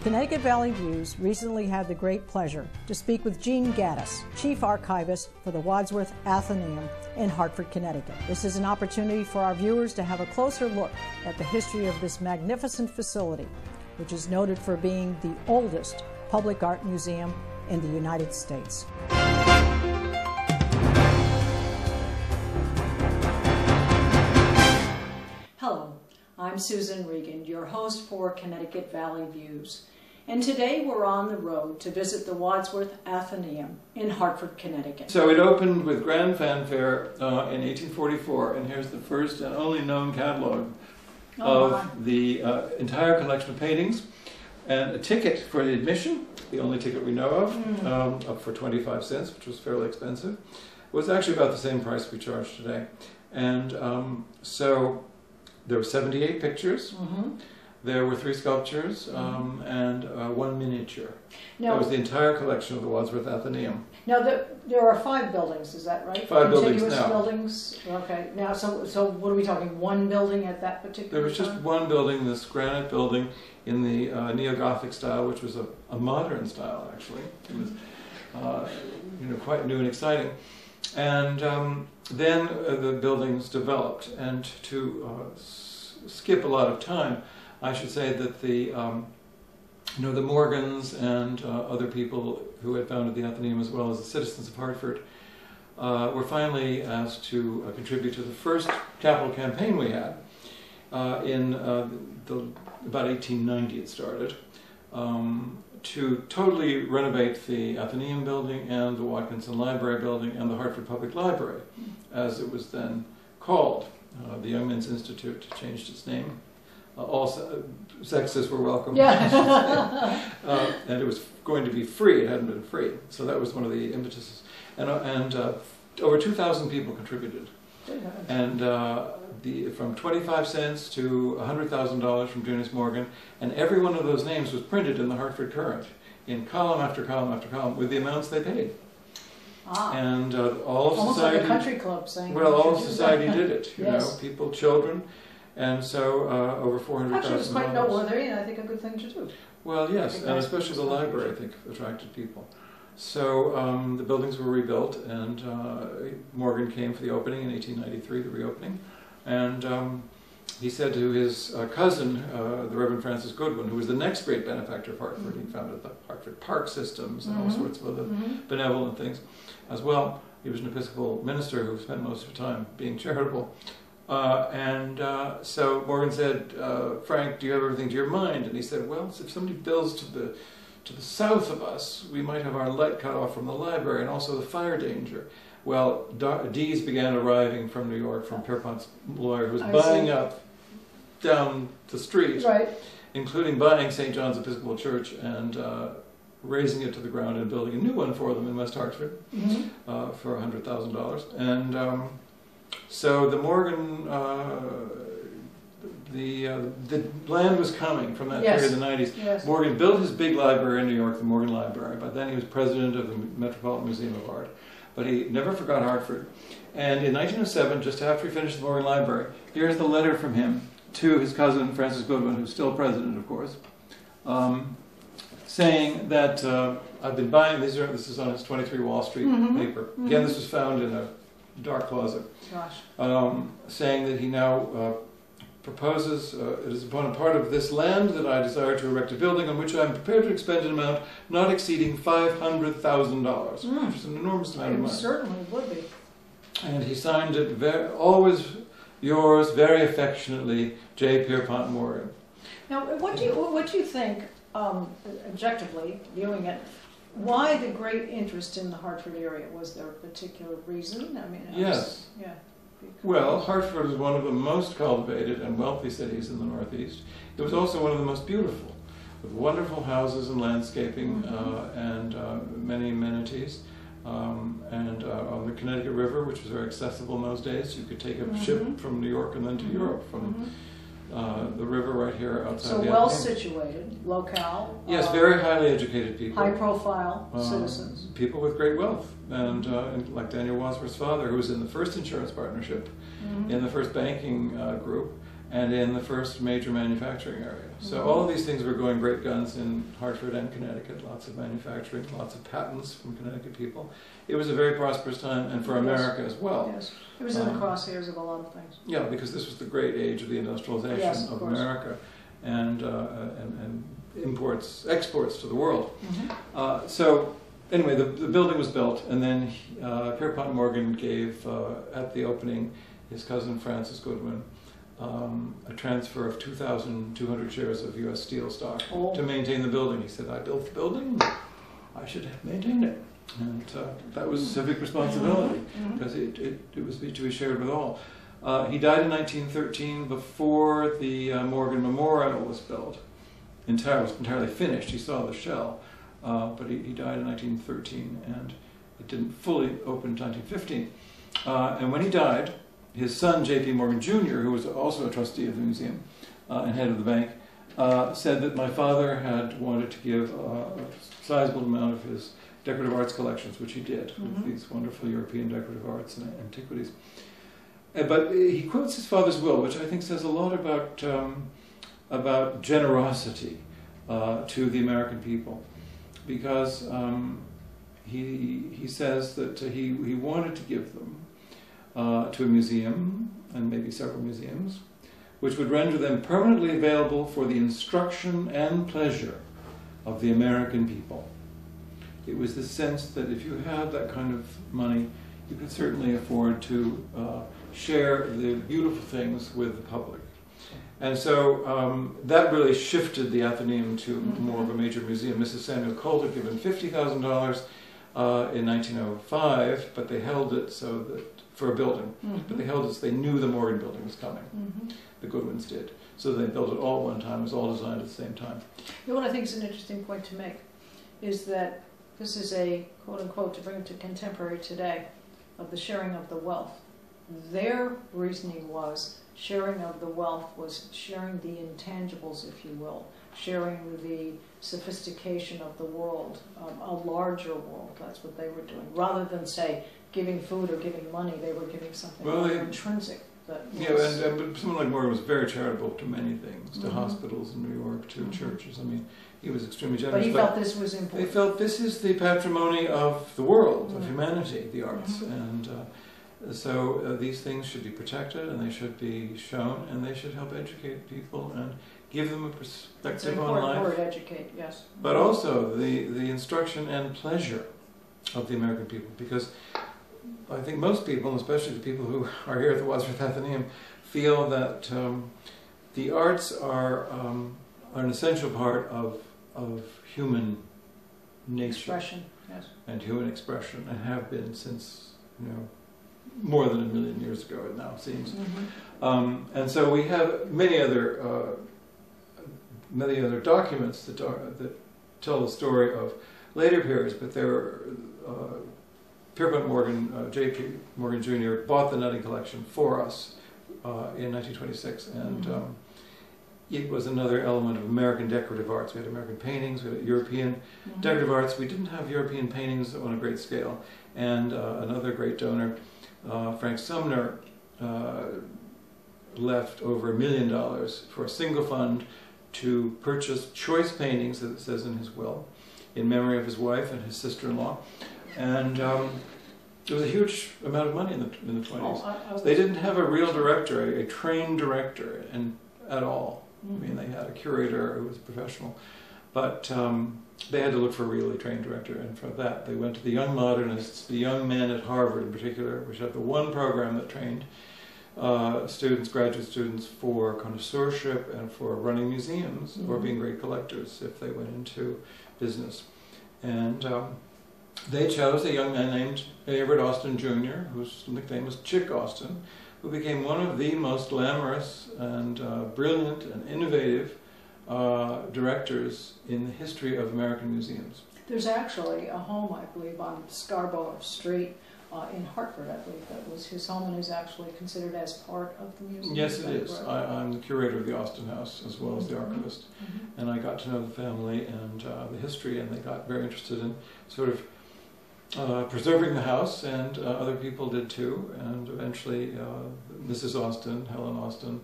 Connecticut Valley Views recently had the great pleasure to speak with Jean Gaddis, Chief Archivist for the Wadsworth Atheneum in Hartford, Connecticut. This is an opportunity for our viewers to have a closer look at the history of this magnificent facility, which is noted for being the oldest public art museum in the United States. Hello, I'm Susan Regan, your host for Connecticut Valley Views. And today we're on the road to visit the Wadsworth Atheneum in Hartford, Connecticut. So it opened with grand fanfare in 1844, and here's the first and only known catalog of the entire collection of paintings, and a ticket for the admission, the only ticket we know of, up for 25 cents, which was fairly expensive. It was actually about the same price we charge today. And so there were 78 pictures. There were 3 sculptures and 1 miniature. Now, that was the entire collection of the Wadsworth Atheneum. Now, there are 5 buildings, is that right? 5 buildings now. Continuous buildings? Okay. Now, so what are we talking, 1 building at that particular time? There was just 1 building, this granite building in the Neo-Gothic style, which was a modern style, actually. It was quite new and exciting. And then the buildings developed. And to skip a lot of time, I should say that the Morgans and other people who had founded the Atheneum, as well as the citizens of Hartford, were finally asked to contribute to the first capital campaign we had in about 1890. It started to totally renovate the Atheneum building and the Watkinson Library building and the Hartford Public Library, as it was then called. The Young Men's Institute changed its name. All sexes were welcome. Yeah. And it was going to be free. It hadn't been free. So that was one of the impetuses. And over 2,000 people contributed. And from 25 cents to $100,000 from Junius Morgan. And every one of those names was printed in the Hartford Courant in column after column after column with the amounts they paid. And all of almost society, like a country club saying. Well, all of society did it. You Yes. know, people, children. And so over 400,000. Actually, it's quite noteworthy, and I think a good thing to do. Well, yes, and especially the library, I think, attracted people. So the buildings were rebuilt, and Morgan came for the opening in 1893, the reopening. And he said to his cousin, the Reverend Francis Goodwin, who was the next great benefactor of Hartford. He founded the Hartford Park Systems and all sorts of other benevolent things as well. He was an Episcopal minister who spent most of his time being charitable. So Morgan said, Frank, do you have everything to your mind? And he said, well, if somebody builds to the south of us, we might have our light cut off from the library and also the fire danger. Well, D's began arriving from New York, from Pierpont's lawyer, who was buying up down the street, including buying St. John's Episcopal Church and razing it to the ground and building a new one for them in West Hartford for $100,000. And so the Morgan, the land was coming from that period in the 90s. Yes. Morgan built his big library in New York, the Morgan Library. By then he was president of the Metropolitan Museum of Art. But he never forgot Hartford. And in 1907, just after he finished the Morgan Library, here's the letter from him to his cousin, Francis Goodwin, who's still president, of course, saying that I've been buying, this is on his 23 Wall Street paper. Again, this was found in a dark closet. Saying that he now proposes, it is upon a part of this land that I desire to erect a building on which I am prepared to expend an amount not exceeding $500,000, which is an enormous amount of money. It certainly would be. And he signed it, always yours, very affectionately, J. Pierpont Morgan. Now, what do you think, objectively, viewing it, why the great interest in the Hartford area? Was there a particular reason? I mean, yes. Well, Hartford was one of the most cultivated and wealthy cities in the Northeast. It was also one of the most beautiful, with wonderful houses and landscaping and many amenities. And on the Connecticut River, which was very accessible in those days, you could take a ship from New York and then to Europe from the river right here outside the Atheneum. So well situated, locale. Yes, very highly educated people. High profile citizens. People with great wealth. And like Daniel Wadsworth's father, who was in the first insurance partnership, in the first banking group, and in the first major manufacturing area. So all of these things were going great guns in Hartford and Connecticut, lots of manufacturing, lots of patents from Connecticut people. It was a very prosperous time, and for America as well. Yes, it was in the crosshairs of a lot of things. Yeah, because this was the great age of the industrialization of America, and exports to the world. So anyway, the building was built, and then Pierpont Morgan gave, at the opening, his cousin Francis Goodwin a transfer of 2,200 shares of U.S. Steel stock to maintain the building. He said, I built the building, I should have maintained it. And that was civic responsibility, because it was to be shared with all. He died in 1913 before the Morgan Memorial was built. Entirely finished. He saw the shell, but he died in 1913, and it didn't fully open in 1915. And when he died, his son, J.P. Morgan Jr., who was also a trustee of the museum and head of the bank, said that my father had wanted to give a sizable amount of his decorative arts collections, which he did, with these wonderful European decorative arts and antiquities. But he quotes his father's will, which I think says a lot about generosity to the American people, because he says that he wanted to give them to a museum, and maybe several museums, which would render them permanently available for the instruction and pleasure of the American people. It was the sense that if you had that kind of money, you could certainly afford to share the beautiful things with the public. And so that really shifted the Atheneum to more of a major museum. Mrs. Samuel Colt had given $50,000 in 1905, but they held it so that for a building. But they held it so they knew the Morgan building was coming. The Goodwins did. So they built it all at one time. It was all designed at the same time. You know what I think is an interesting point to make is that this is a, quote-unquote, to bring it to contemporary today, of the sharing of the wealth. Their reasoning was sharing of the wealth was sharing the intangibles, if you will, sharing the sophistication of the world, a larger world. That's what they were doing. Rather than, say, giving food or giving money, they were giving something more intrinsic. But someone like Morgan was very charitable to many things, to hospitals in New York, to churches. I mean, he was extremely generous. But he felt this was important. They felt this is the patrimony of the world, of humanity, the arts. And so these things should be protected, and they should be shown, and they should help educate people and give them a perspective on life. It's an important word, educate, yes. But also the instruction and pleasure of the American people, because I think most people, especially the people who are here at the Wadsworth Atheneum, feel that the arts are an essential part of human nature. Expression, yes. And human expression, and have been since, more than 1 million years ago, it now seems. And so we have many other documents that tell the story of later periods, but there were Pierpont Morgan, J.P. Morgan Jr. bought the Nutting collection for us in 1926, and it was another element of American decorative arts. We had American paintings, we had European decorative arts. We didn't have European paintings on a great scale. And another great donor, Frank Sumner, left over $1 million for a single fund to purchase choice paintings, as it says in his will, in memory of his wife and his sister-in-law. And it was a huge amount of money in the 20s. They didn't have a real director, a trained director, at all. I mean, they had a curator who was professional, but they had to look for a really trained director, and for that they went to the young modernists, the young men at Harvard in particular, which had the one program that trained graduate students for connoisseurship and for running museums or being great collectors if they went into business. And they chose a young man named Everett Austin Jr., whose nickname was Chick Austin, who became one of the most glamorous and brilliant and innovative directors in the history of American museums. There's actually a home, I believe, on Scarborough Street in Hartford, I believe that was his home, and is actually considered as part of the museum. Yes, it is. I'm the curator of the Austin House as well as the archivist, and I got to know the family and the history, and they got very interested in sort of preserving the house, and other people did too, and eventually Mrs. Austin, Helen Austin,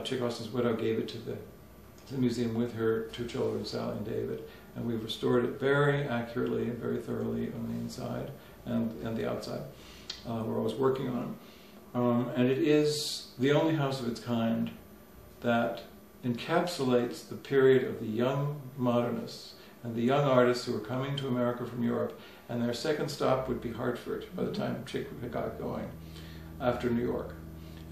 Chick Austin's widow gave it to the museum with her 2 children, Sally and David, and we've restored it very accurately and very thoroughly on the inside and the outside. We're always working on it. And it is the only house of its kind that encapsulates the period of the young modernists and the young artists who were coming to America from Europe, and their second stop would be Hartford by the time Chick got going, after New York.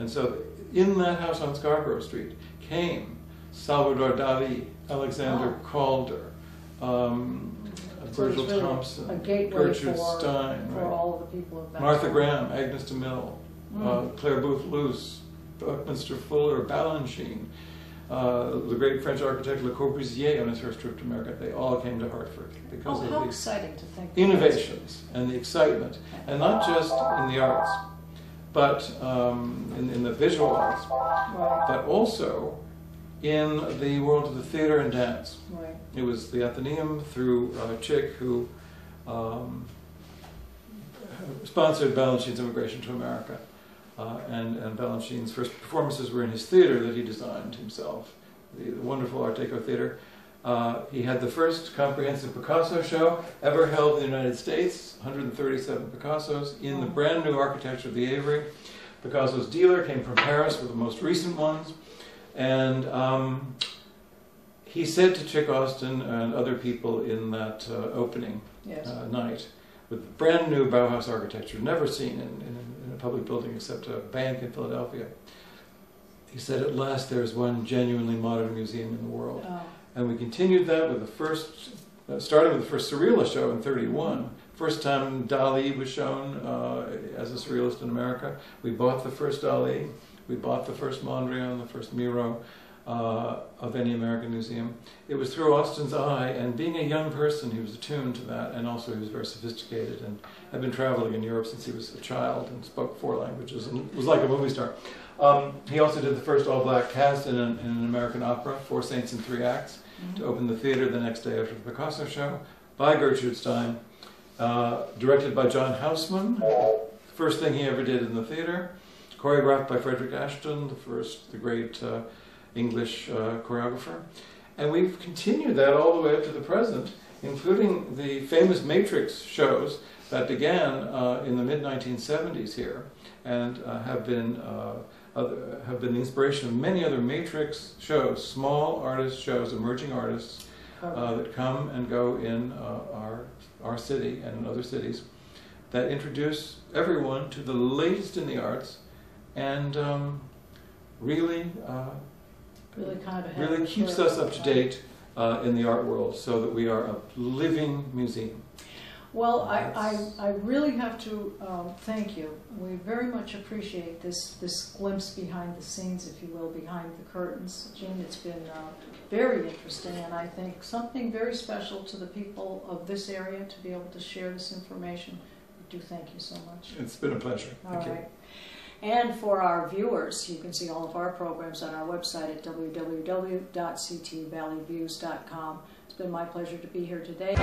And so in that house on Scarborough Street came Salvador Dali, Alexander Calder, Virgil really Thompson, a gateway Gertrude Stein, for all of the people of that Martha time. Graham, Agnes de Mille, Claire Booth Luce, Buckminster Fuller, Balanchine, the great French architect Le Corbusier on his first trip to America. They all came to Hartford because of how the exciting to think innovations and the excitement, and not just in the arts, but in the visual arts, Right. but also in the world of the theater and dance. Right. It was the Atheneum through Chick who sponsored Balanchine's immigration to America. And Balanchine's first performances were in his theater that he designed himself, the wonderful Art Deco theater. He had the first comprehensive Picasso show ever held in the United States, 137 Picassos, in the brand new architecture of the Avery. Picasso's dealer came from Paris with the most recent ones. And he said to Chick Austin and other people in that opening night, with brand new Bauhaus architecture, never seen in a public building except a bank in Philadelphia, he said, "At last there is one genuinely modern museum in the world." Oh. And we continued that with the first, starting with the first Surrealist show in '31. First time Dali was shown as a Surrealist in America. We bought the first Dali. We bought the first Mondrian, the first Miro of any American museum. It was through Austin's eye, and being a young person, he was attuned to that, and also he was very sophisticated and had been traveling in Europe since he was a child and spoke 4 languages and was like a movie star. He also did the first all-black cast in an American opera, 4 Saints in 3 Acts, to open the theater the next day after the Picasso show, by Gertrude Stein, directed by John Houseman, first thing he ever did in the theater, choreographed by Frederick Ashton, the great English choreographer. And we've continued that all the way up to the present, including the famous Matrix shows that began in the mid-1970s here, and have been the inspiration of many other Matrix shows, small artist shows, emerging artists that come and go in our city and in other cities, that introduce everyone to the latest in the arts, and really keeps us up to date in the art world, so that we are a living museum. Well, I really have to thank you. We very much appreciate this glimpse behind the scenes, if you will, behind the curtains. Jean, it's been very interesting, and I think something very special to the people of this area to be able to share this information. We do thank you so much. It's been a pleasure. Thank you. And for our viewers, you can see all of our programs on our website at www.ctvalleyviews.com. It's been my pleasure to be here today.